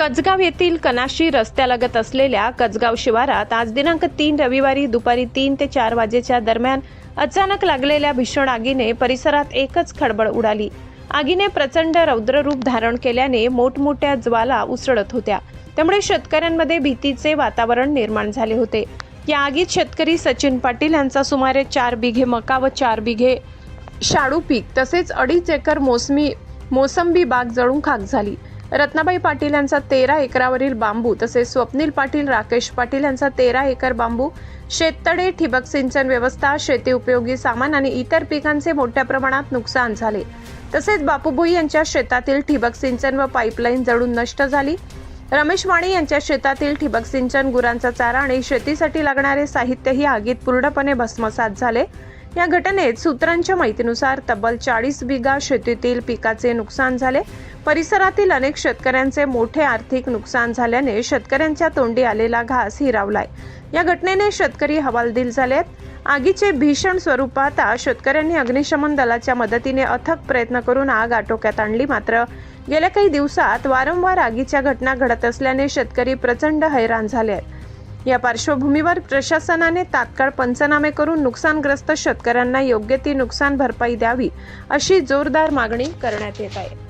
कचगाव येथील कनाशी रस्त्यालगत असलेल्या कचगाव शिवारात आज दिनांक 3 रविवारी दुपारी 3 ते 4 वाजेच्या दरम्यान अचानक लागलेल्या भीषण आगीने परिसरात एकच खळबळ उडाली। आगीने प्रचंड रौद्ररूप धारण केल्याने मोठमोठ्या ज्वाला उसळत होत्या, त्यामुळे शेतकऱ्यांमध्ये भीतीचे वातावरण निर्माण झाले होते। या आगीत शेतकरी सचिन पाटील यांचा सुमारे 4 बिघे मका व 4 बिघे शाळू पीक तसेच 2.5 एकर मोसंबी बाग जळून खाक झाली। रत्नाबाई पाटील यांचा 13 एकरावरील बांबू तसेच स्वप्नील पाटील, राकेश पाटील यांचा 13 एकर बांबू, शेततळे, ठिबक सिंचन व्यवस्था, शेती उपयोगी सामान आणि इतर पिकांचे मोठ्या प्रमाणात नुकसान झाले। तसेच बापूभोई यांच्या शेतातील ठिबक सिंचन व पाईपलाईन जळून नष्ट झाली। रमेश वाणी यांच्या शेतातील ठिबक सिंचन, गुरांचा चारा आणि शेतीसाठी लागणारे साहित्यही आगीत पूर्णपणे भस्मसात झाले। या घटनेत सूत्रांच्या माहितीनुसार तब्बल 40 बिघा शेतीतील पिकाचे नुकसान झाले। परिसरातील अनेक शेतकऱ्यांचे मोठे आर्थिक नुकसान झाल्याने शेतकऱ्यांच्या तोंडी आलेला घास हिरावलाय। या घटनेने शेतकरी हवालदिल झालेत। आगीचे भीषण स्वरूप पाहता शेतकऱ्यांनी अग्निशमन दलाच्या मदतीने अथक प्रयत्न करून आग आटोक्यात आणली। मात्र गेल्या काही दिवसात वारंवार आगीच्या घटना घडत असल्याने शेतकरी प्रचंड हैराण झाले आहेत। या पार्श्वभूमीवर प्रशासनाने तात्काळ पंचनामे करून नुकसानग्रस्त शेतकऱ्यांना योग्य ती नुकसान भरपाई द्यावी, अशी जोरदार मागणी करण्यात येत आहे।